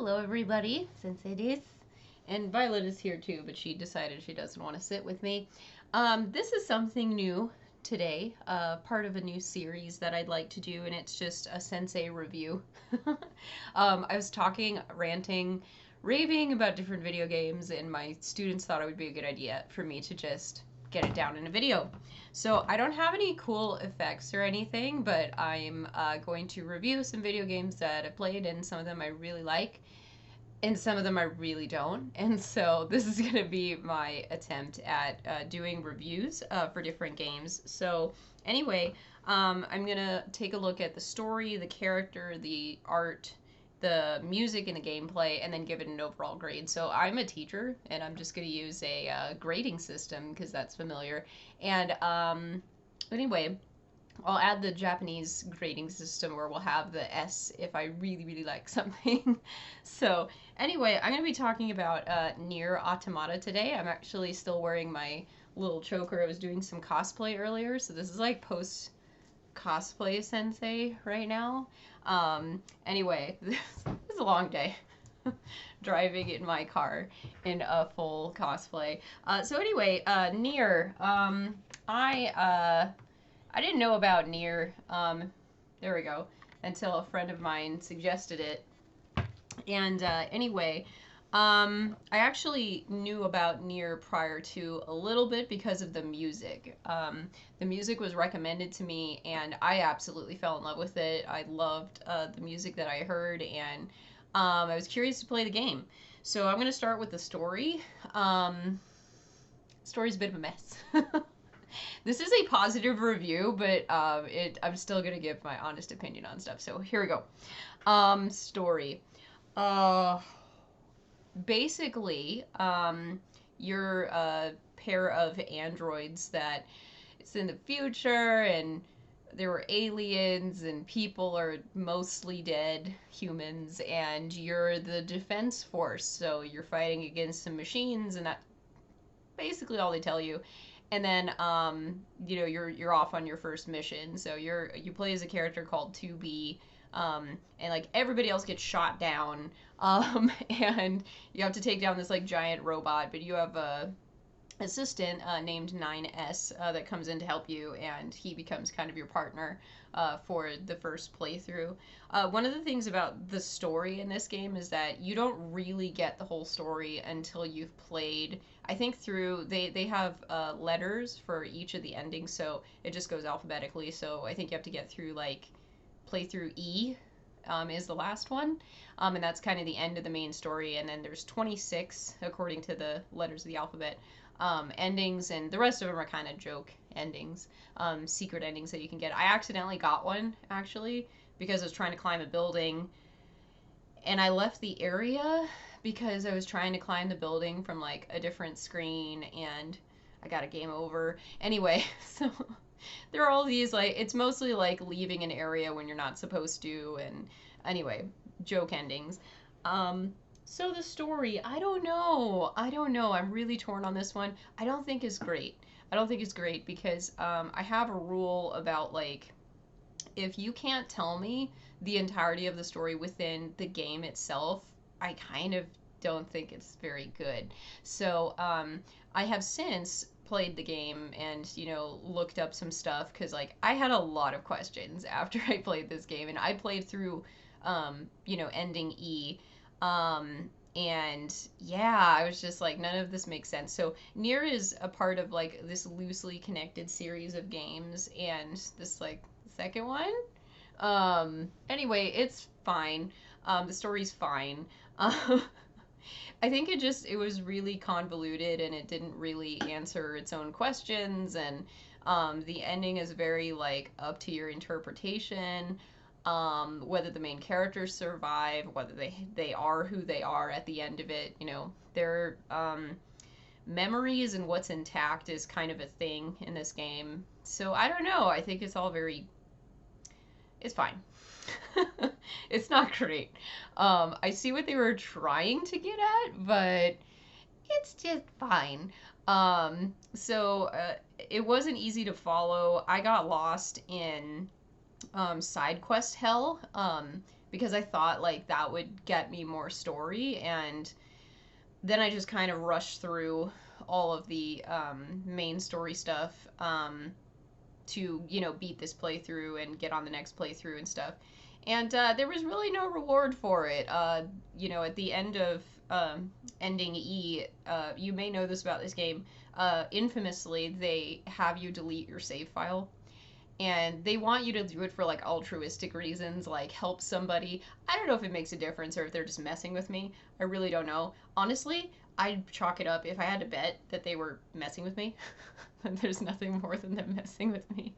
Hello everybody, Sensei this. And Violet is here too, but she decided she doesn't want to sit with me. This is something new today, part of a new series that I'd like to do, and it's just a Sensei review. I was talking, ranting, raving about different video games, and my students thought it would be a good idea for me to just get it down in a video. So I don't have any cool effects or anything, but I'm going to review some video games that I've played, and some of them I really like, and some of them I really don't. And so this is going to be my attempt at doing reviews for different games. So anyway, I'm going to take a look at the story, the character, the art, the music, and the gameplay, and then give it an overall grade. So I'm a teacher, and I'm just going to use a grading system because that's familiar. And anyway, I'll add the Japanese grading system where we'll have the S if I really, really like something. So anyway, I'm going to be talking about NieR Automata today. I'm actually still wearing my little choker. I was doing some cosplay earlier, so this is like post cosplay sensei right now. Anyway, this is a long day. Driving in my car in a full cosplay. So anyway, NieR. I didn't know about NieR. There we go. Until a friend of mine suggested it. And anyway, I actually knew about NieR prior to a little bit because of the music. The music was recommended to me, and I absolutely fell in love with it. I loved the music that I heard, and I was curious to play the game. So I'm going to start with the story. Story's a bit of a mess. This is a positive review, but I'm still going to give my honest opinion on stuff. So here we go. Story. Basically, you're a pair of androids that it's in the future, and there were aliens, and people are mostly dead humans, and you're the defense force. So you're fighting against some machines, and that's basically all they tell you. And then you know, you're off on your first mission. So you play as a character called 2B, and like everybody else gets shot down, and you have to take down this like giant robot, but you have a assistant named 9S that comes in to help you, and he becomes kind of your partner for the first playthrough. One of the things about the story in this game is that you don't really get the whole story until you've played, I think, through, they have letters for each of the endings, so it just goes alphabetically. So I think you have to get through, like, playthrough E is the last one, and that's kind of the end of the main story. And then there's 26 according to the letters of the alphabet endings, and the rest of them are kind of joke endings, secret endings that you can get. I accidentally got one, actually, because I was trying to climb a building, and I left the area because I was trying to climb the building from like a different screen, and I got a game over. Anyway, so there are all these, like, it's mostly like leaving an area when you're not supposed to, and anyway, joke endings. So the story, I don't know. I'm really torn on this one. I don't think it's great. I don't think it's great because I have a rule about, like, if you can't tell me the entirety of the story within the game itself, I kind of don't think it's very good. So I have since played the game and, you know, looked up some stuff because, like, I had a lot of questions after I played this game, and I played through, you know, ending E. And yeah, I was just like, none of this makes sense. So NieR is a part of like this loosely connected series of games, and this like second one. Anyway, it's fine. The story's fine. I think it was really convoluted, and it didn't really answer its own questions, and the ending is very like up to your interpretation. Whether the main characters survive, whether they are who they are at the end of it, you know, their memories and what's intact is kind of a thing in this game. So I don't know. I think it's all very, it's fine. It's not great. I see what they were trying to get at, but it's just fine. So it wasn't easy to follow. I got lost in side quest hell because I thought like that would get me more story, and then I just kind of rushed through all of the main story stuff to, you know, beat this playthrough and get on the next playthrough and stuff. And there was really no reward for it. You know, at the end of ending E, you may know this about this game. Infamously, they have you delete your save file, and they want you to do it for like altruistic reasons, like help somebody. I don't know if it makes a difference or if they're just messing with me. I really don't know. Honestly, I'd chalk it up if I had to bet that they were messing with me. There's nothing more than them messing with me.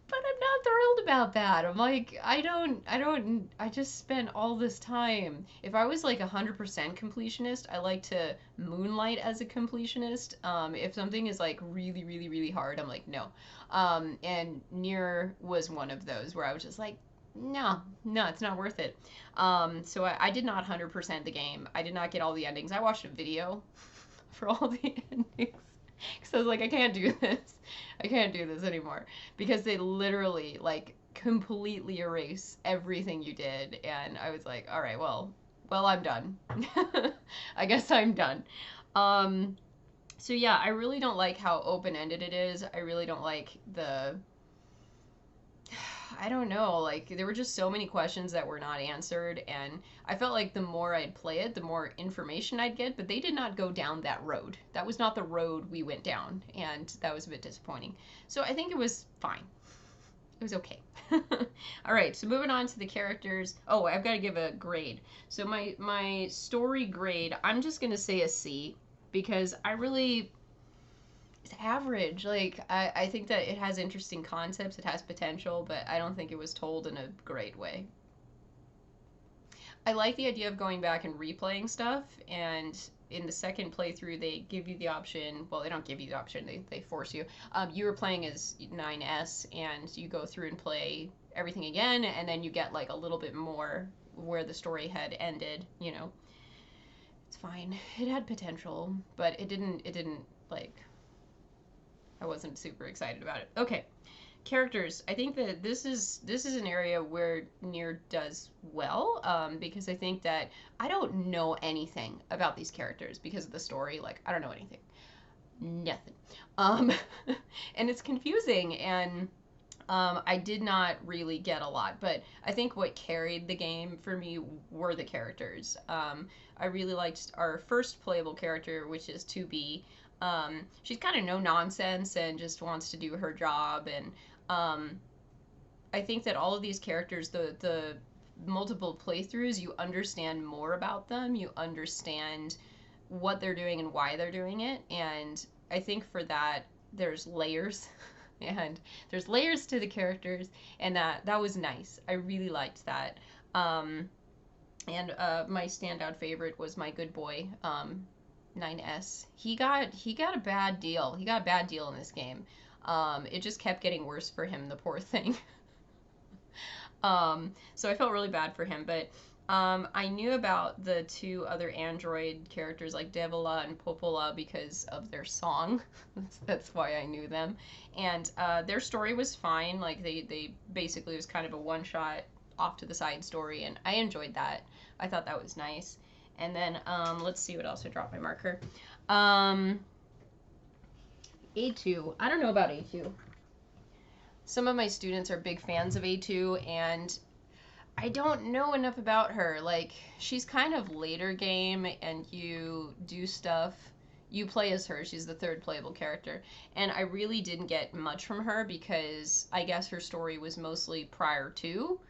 But I'm not thrilled about that. I'm like, I just spent all this time. If I was like 100% completionist, I like to moonlight as a completionist. If something is like really, really, really hard, I'm like, no. And NieR was one of those where I was just like, no, no, it's not worth it. So I did not 100% the game. I did not get all the endings. I watched a video for all the endings. Because I was like, I can't do this. I can't do this anymore. Because they literally, like, completely erase everything you did. And I was like, all right, well, I'm done. I guess I'm done. So yeah, I really don't like how open-ended it is. I really don't like the... I don't know, like, there were just so many questions that were not answered, and I felt like the more I'd play it, the more information I'd get, but they did not go down that road. That was not the road we went down, and that was a bit disappointing. So I think it was fine. It was okay. All right, so moving on to the characters. Oh, I've got to give a grade. So my story grade, I'm just going to say a C, because I really... it's average. Like, I think that it has interesting concepts, it has potential, but I don't think it was told in a great way. I like the idea of going back and replaying stuff, and in the second playthrough, they give you the option. Well, they don't give you the option, they force you. You were playing as 9S, and you go through and play everything again, and then you get like a little bit more where the story had ended, you know. It's fine. It had potential, but it didn't like... I wasn't super excited about it. Okay, characters. I think that this is an area where NieR does well, because I think that I don't know anything about these characters because of the story. Like, I don't know anything, nothing, and it's confusing, and I did not really get a lot. But I think what carried the game for me were the characters. I really liked our first playable character, which is 2B. She's kind of no nonsense and just wants to do her job, and I think that all of these characters, the multiple playthroughs, you understand more about them, you understand what they're doing and why they're doing it, and I think for that there's layers and there's layers to the characters, and that was nice. I really liked that. And my standout favorite was my good boy, 9S. He got a bad deal. He got a bad deal in this game. It just kept getting worse for him, the poor thing. So I felt really bad for him, but I knew about the two other android characters like Devila and Popola because of their song. That's why I knew them. And their story was fine. Like, they basically, it was kind of a one-shot off to the side story, and I enjoyed that. I thought that was nice. And then, let's see what else I dropped my marker. A2. I don't know about A2. Some of my students are big fans of A2, and I don't know enough about her. Like, she's kind of later game, and you do stuff. You play as her. She's the third playable character. And I really didn't get much from her because I guess her story was mostly prior to.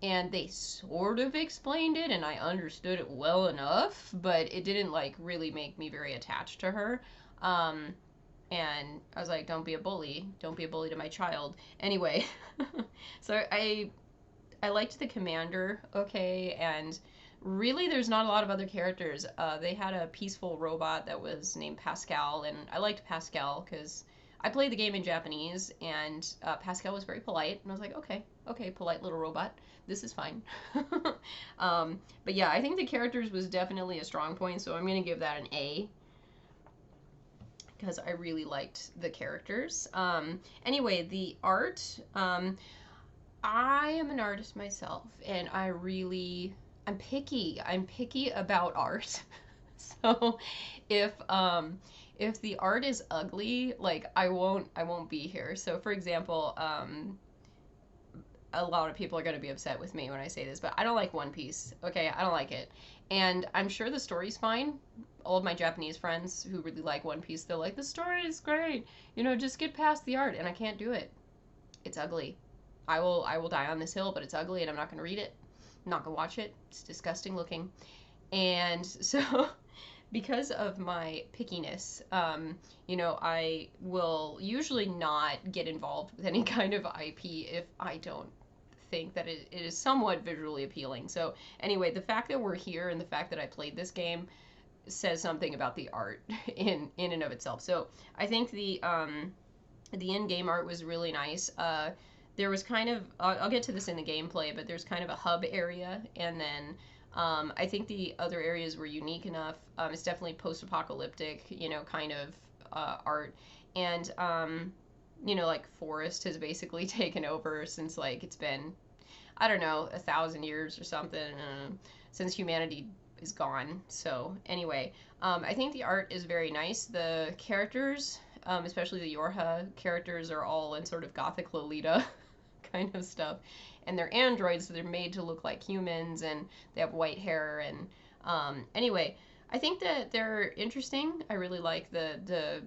And they sort of explained it, and I understood it well enough, but it didn't, like, really make me very attached to her. And I was like, don't be a bully. Don't be a bully to my child. Anyway, so I liked the commander, okay, and really there's not a lot of other characters. They had a peaceful robot that was named Pascal, and I liked Pascal because I played the game in Japanese, and Pascal was very polite, and I was like, okay, polite little robot. This is fine. But yeah, I think the characters was definitely a strong point, so I'm going to give that an A because I really liked the characters. Anyway, the art, I am an artist myself, and I'm picky. I'm picky about art. So if the art is ugly, like I won't be here. So for example, a lot of people are going to be upset with me when I say this, but I don't like One Piece. Okay, I don't like it. And I'm sure the story's fine. All of my Japanese friends who really like One Piece, they're like, the story is great. Just get past the art. And I can't do it. It's ugly. I will die on this hill, but it's ugly and I'm not going to read it. I'm not going to watch it. It's disgusting looking. And so because of my pickiness, I will usually not get involved with any kind of IP if I don't think that it is somewhat visually appealing. So anyway, the fact that we're here and the fact that I played this game says something about the art in and of itself. So I think the in-game art was really nice. There was kind of I'll get to this in the gameplay, but there's kind of a hub area, and then I think the other areas were unique enough. It's definitely post-apocalyptic, kind of art, and like forest has basically taken over since like it's been, I don't know, 1,000 years or something since humanity is gone. So anyway, I think the art is very nice. The characters, especially the Yorha characters, are all in sort of gothic Lolita kind of stuff, and they're androids, so they're made to look like humans, and they have white hair. And anyway, I think that they're interesting. I really like the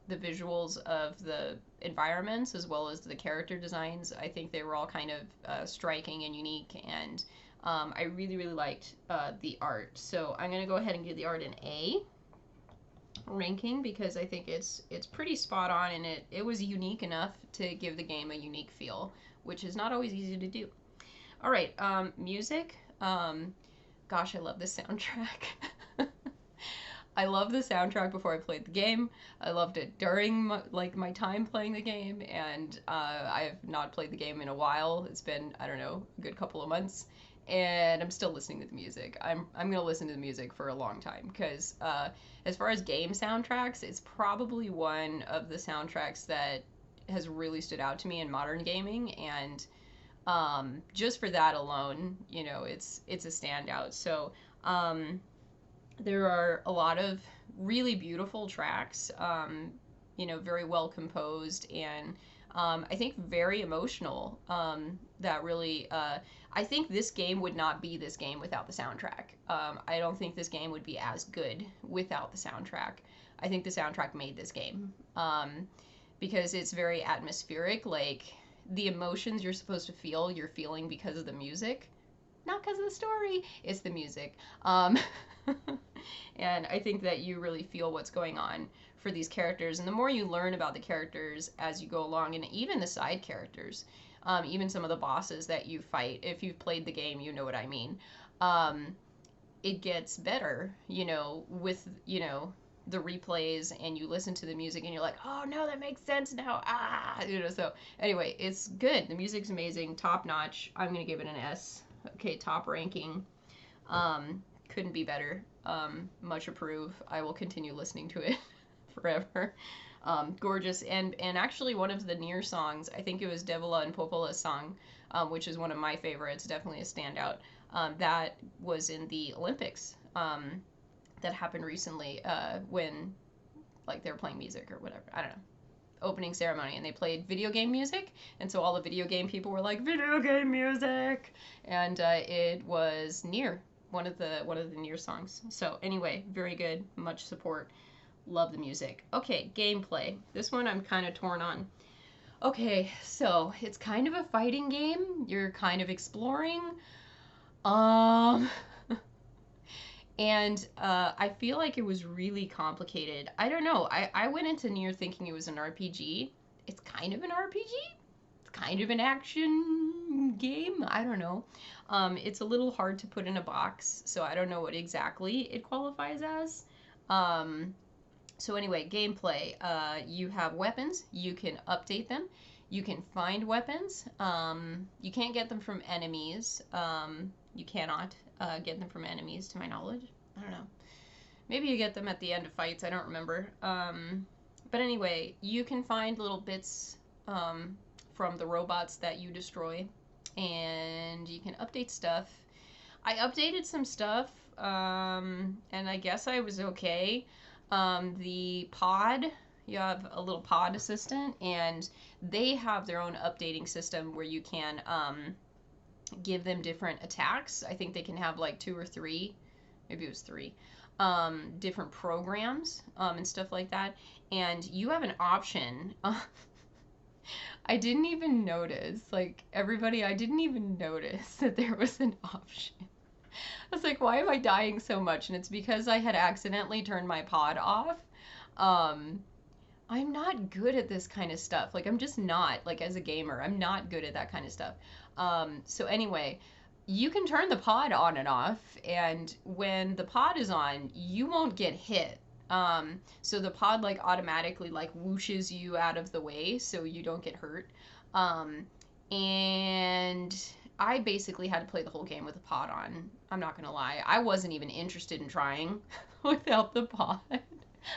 visuals of the environments as well as the character designs. I think they were all kind of striking and unique, and I really, really liked the art. So I'm going to go ahead and give the art an A ranking because I think it's pretty spot on, and it was unique enough to give the game a unique feel, which is not always easy to do. All right, music. Gosh, I love this soundtrack. I loved the soundtrack before I played the game. I loved it during my time playing the game, and I have not played the game in a while. It's been, I don't know, a good couple of months, and I'm still listening to the music. I'm gonna listen to the music for a long time because as far as game soundtracks, it's probably one of the soundtracks that has really stood out to me in modern gaming, and just for that alone, it's a standout. So. There are a lot of really beautiful tracks, very well composed, and I think very emotional. That really, I think this game would not be this game without the soundtrack. I don't think this game would be as good without the soundtrack. I think the soundtrack made this game because it's very atmospheric. Like the emotions you're supposed to feel, you're feeling because of the music, not because of the story. It's the music. And I think that you really feel what's going on for these characters. And the more you learn about the characters as you go along, and even the side characters, even some of the bosses that you fight, if you've played the game, you know what I mean. It gets better, with, the replays, and you listen to the music and you're like, oh no, that makes sense now. So anyway, it's good. The music's amazing, top notch. I'm going to give it an S. Okay, top ranking. Couldn't be better. Much approve. I will continue listening to it forever. Gorgeous. And actually one of the NieR songs, I think it was Devila and Popola's song, which is one of my favorites, definitely a standout. That was in the Olympics that happened recently when like they were playing music or whatever. I don't know. Opening ceremony, and they played video game music, and so all the video game people were like, video game music, and it was NieR, one of the NieR songs. So anyway, very good, much support, love the music. Okay, gameplay. This one I'm kind of torn on. Okay, so it's kind of a fighting game. You're kind of exploring. And I feel like it was really complicated. I don't know. I went into NieR thinking it was an RPG. It's kind of an RPG. It's kind of an action game. I don't know. It's a little hard to put in a box, so I don't know what exactly it qualifies as. So anyway, gameplay. You have weapons. You can update them. You can find weapons. You can't get them from enemies. You cannot get them from enemies, to my knowledge. I don't know. Maybe you get them at the end of fights. I don't remember. But anyway, you can find little bits from the robots that you destroy, and you can update stuff. I updated some stuff, and I guess I was okay. The pod, you have a little pod assistant, and they have their own updating system where you can give them different attacks. I think they can have like two or three, maybe it was three, different programs and stuff like that. And you have an option. I didn't even notice, like everybody, I didn't even notice that there was an option. I was like, why am I dying so much? And it's because I had accidentally turned my pod off. Um, I'm not good at this kind of stuff. Like, I'm just not, like, as a gamer, I'm not good at that kind of stuff. So, anyway, you can turn the pod on and off, and when the pod is on, you won't get hit. So the pod, like, automatically, like, whooshes you out of the way so you don't get hurt. Um, and I basically had to play the whole game with the pod on. I'm not gonna lie. I wasn't even interested in trying without the pod.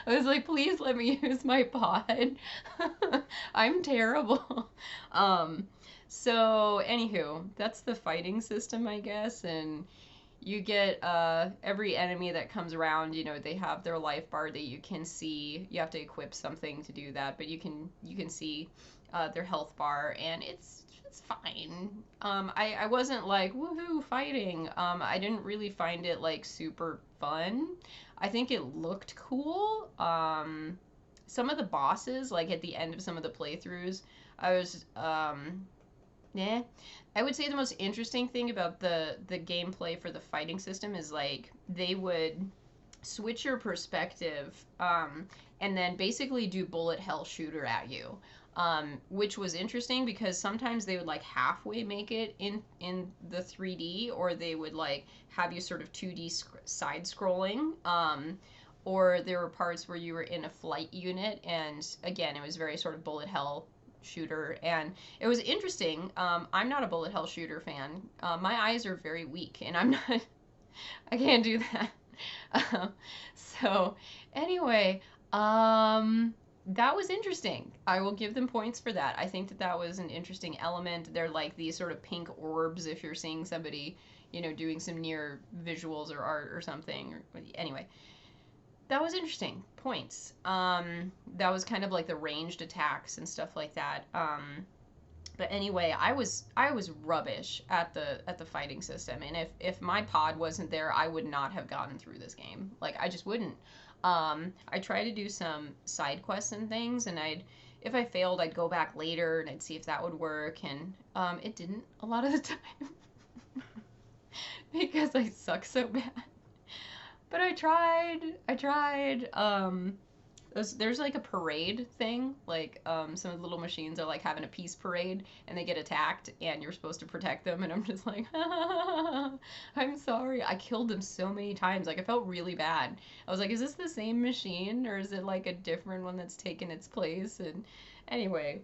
I was like, please let me use my pod. I'm terrible. Um, so, anywho, that's the fighting system, I guess, and you get every enemy that comes around, you know, they have their life bar that you can see. You have to equip something to do that, but you can see their health bar, and it's fine. I wasn't like woohoo fighting. I didn't really find it like super fun. I think it looked cool. Some of the bosses, like at the end of some of the playthroughs, I was yeah. I would say the most interesting thing about the gameplay for the fighting system is like they would switch your perspective, and then basically do bullet hell shooter at you, which was interesting because sometimes they would like halfway make it in the 3D, or they would like have you sort of 2D side scrolling. Or there were parts where you were in a flight unit, and again, it was very sort of bullet hell shooter, and it was interesting. I'm not a bullet hell shooter fan. My eyes are very weak, and I'm not. I can't do that. Um, so anyway, that was interesting. I will give them points for that. I think that that was an interesting element. They're like these sort of pink orbs if you're seeing somebody, you know, doing some NieR visuals or art or something. Or, anyway, that was interesting. Points. That was kind of like the ranged attacks and stuff like that. But anyway, I was rubbish at the fighting system, and if my pod wasn't there, I would not have gotten through this game. Like I just wouldn't. I tried to do some side quests and things, and if I failed, I'd go back later and I'd see if that would work, and it didn't a lot of the time because I suck so bad. But I tried. I tried. There's like a parade thing. Like some of the little machines are like having a peace parade, and they get attacked, and you're supposed to protect them. And I'm just like, I'm sorry. I killed them so many times. Like I felt really bad. I was like, is this the same machine, or is it like a different one that's taken its place? And anyway,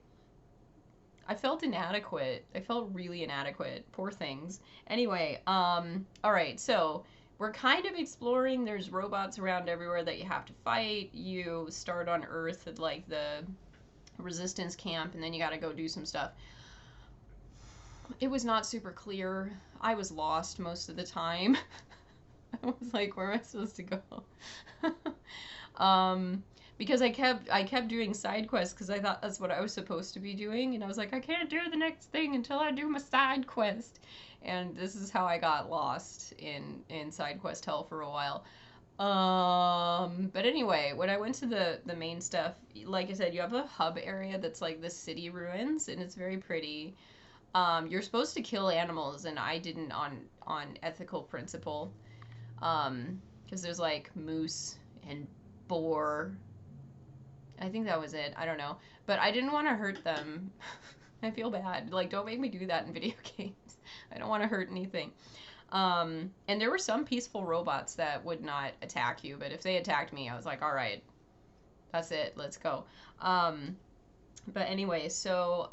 I felt inadequate. I felt really inadequate. Poor things. Anyway, all right, so we're kind of exploring. There's robots around everywhere that you have to fight. You start on Earth at like the resistance camp, and then you got to go do some stuff. It was not super clear. I was lost most of the time. I was like, where am I supposed to go? Because I kept doing side quests because I thought that's what I was supposed to be doing, and I was like, I can't do the next thing until I do my side quest. And this is how I got lost in side quest hell for a while. But anyway, when I went to the main stuff, like I said, you have a hub area that's like the city ruins, and it's very pretty. You're supposed to kill animals, and I didn't on ethical principle. Because there's like moose and boar. I think that was it. I don't know. But I didn't want to hurt them. I feel bad. Like, don't make me do that in video games. I don't want to hurt anything. And there were some peaceful robots that would not attack you, but if they attacked me, I was like, all right, that's it. Let's go. But anyway, so,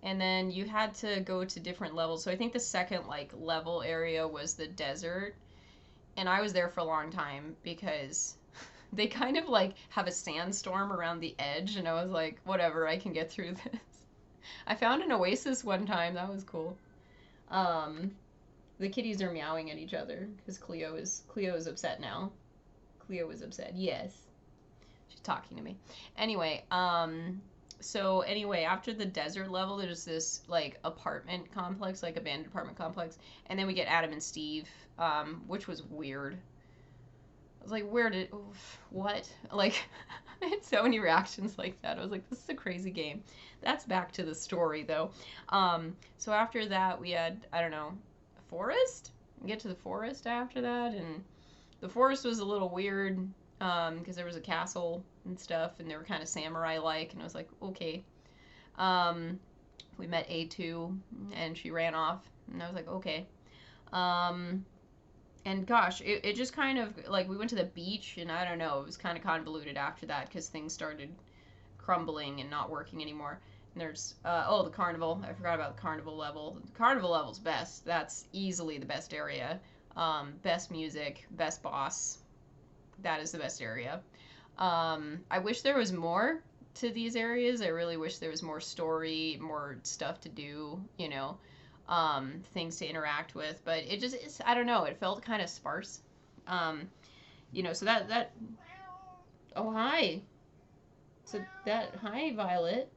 and then you had to go to different levels. So I think the second, like, level area was the desert. And I was there for a long time because they kind of like have a sandstorm around the edge, and I was like, whatever, I can get through this. I found an oasis one time. That was cool. Um, the kitties are meowing at each other because Cleo is upset now. Cleo is upset. Yes, she's talking to me. Anyway, so anyway, after the desert level, there's this like apartment complex, like abandoned apartment complex, and then we get Adam and Steve, which was weird. I was like, where did, what? Like, I had so many reactions like that. I was like, this is a crazy game. That's back to the story, though. So after that, we had, I don't know, a forest? We get to the forest after that, and the forest was a little weird because there was a castle and stuff, and they were kind of samurai-like, and I was like, okay. We met A2, and she ran off, and I was like, okay. And gosh, it just kind of, like, we went to the beach, and I don't know, it was kind of convoluted after that, because things started crumbling and not working anymore. And there's, oh, the carnival. I forgot about the carnival level. The carnival level's best. That's easily the best area. Best music, best boss. That is the best area. I wish there was more to these areas. I really wish there was more story, more stuff to do, you know, things to interact with. But it just, I don't know, it felt kind of sparse. You know, so that, oh, hi. So that, hi, Violet.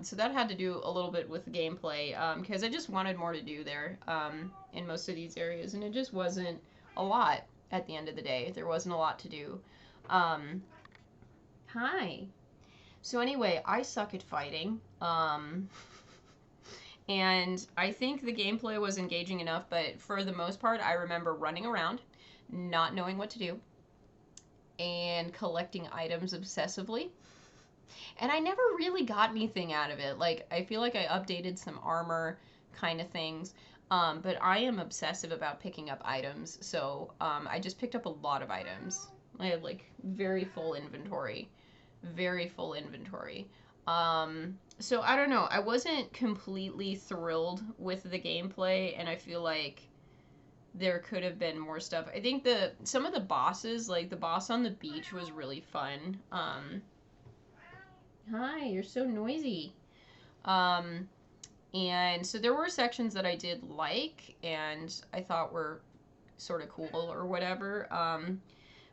So that had to do a little bit with the gameplay, because I just wanted more to do there, in most of these areas, and it just wasn't a lot at the end of the day. There wasn't a lot to do. Hi. So anyway, I suck at fighting, and I think the gameplay was engaging enough, but for the most part, I remember running around, not knowing what to do, and collecting items obsessively. And I never really got anything out of it. Like, I feel like I updated some armor kind of things. But I am obsessive about picking up items. So, I just picked up a lot of items. I had, like, very full inventory. Very full inventory. So I don't know. I wasn't completely thrilled with the gameplay, and I feel like there could have been more stuff. I think some of the bosses, like the boss on the beach was really fun. Hi, you're so noisy. And so there were sections that I did like and I thought were sort of cool or whatever.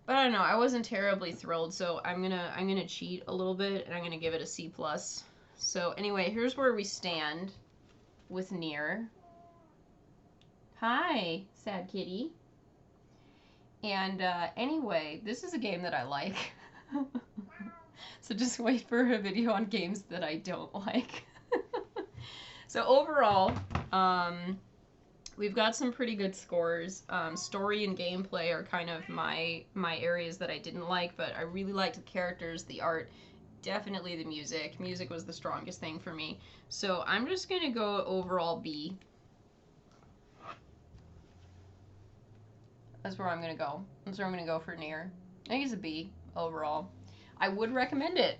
But I don't know, I wasn't terribly thrilled, so I'm gonna cheat a little bit and I'm gonna give it a C+. So anyway, here's where we stand with NieR. Hi, sad kitty. And anyway, this is a game that I like. So just wait for a video on games that I don't like. So overall, we've got some pretty good scores. Story and gameplay are kind of my areas that I didn't like, but I really liked the characters, the art, definitely the music. Music was the strongest thing for me. So I'm just gonna go overall B. That's where I'm gonna go. That's where I'm gonna go for NieR. I think it's a B overall. I would recommend it.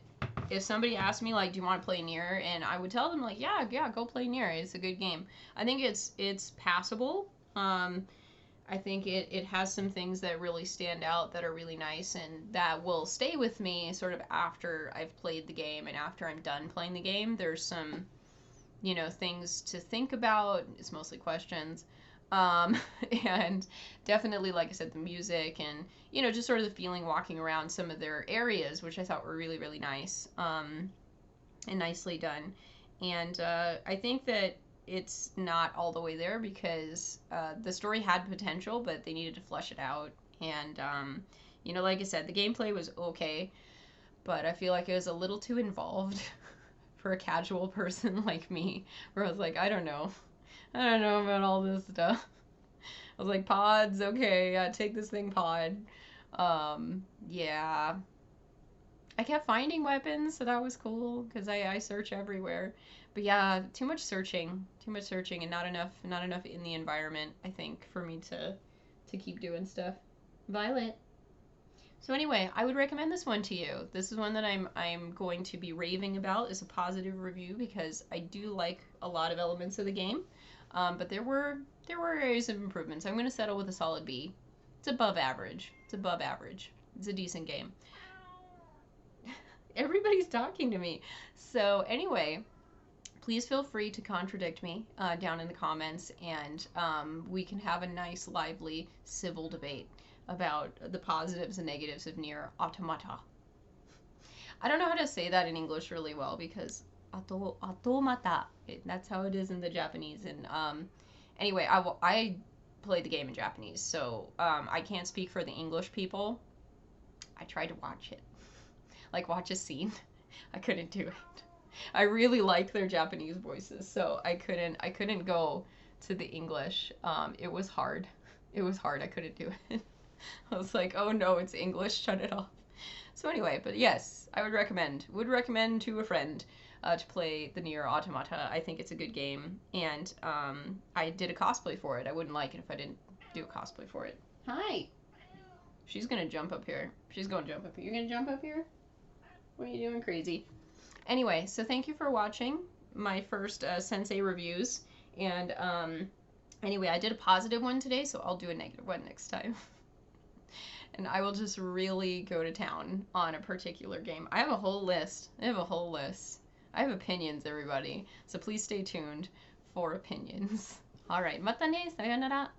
If somebody asked me, like, do you want to play NieR? And I would tell them, like, yeah, go play NieR. It's a good game. I think it's passable. I think it has some things that really stand out that are really nice and that will stay with me sort of after I've played the game and after I'm done playing the game. There's some, you know, things to think about. It's mostly questions. And definitely, like I said, the music and, you know, just sort of the feeling walking around some of their areas, which I thought were really, really nice, and nicely done. And I think that it's not all the way there because the story had potential, but they needed to flesh it out. And, you know, like I said, the gameplay was okay, but I feel like it was a little too involved for a casual person like me, where I was like, I don't know about all this stuff. I was like, pods, okay, take this thing pod. Yeah. I kept finding weapons, so that was cool, because I search everywhere. But yeah, too much searching, and not enough in the environment, I think, for me to keep doing stuff. Violet. So anyway, I would recommend this one to you. This is one that I'm going to be raving about as a positive review because I do like a lot of elements of the game. But there were areas of improvements. I'm going to settle with a solid B. It's above average. It's a decent game. Everybody's talking to me. So anyway, please feel free to contradict me down in the comments, and we can have a nice, lively, civil debate about the positives and negatives of NieR Automata. I don't know how to say that in English really well because automata. That's how it is in the Japanese. And anyway, I played the game in Japanese, so I can't speak for the English people. I tried to watch it, like watch a scene. I couldn't do it. I really like their Japanese voices, so I couldn't go to the English. It was hard. It was hard. I couldn't do it. I was like, oh no, it's English. Shut it off. So anyway, but yes, I would recommend to a friend to play the NieR Automata. I think it's a good game, and I did a cosplay for it. I wouldn't like it if I didn't do a cosplay for it. Hi. She's gonna jump up here. She's gonna jump up here. You're gonna jump up here? What are you doing, crazy? Anyway, so thank you for watching my first Sensei Reviews, and anyway, I did a positive one today, so I'll do a negative one next time. And I will just really go to town on a particular game. I have a whole list. I have opinions, everybody. So please stay tuned for opinions. Alright, mata ne, sayonara.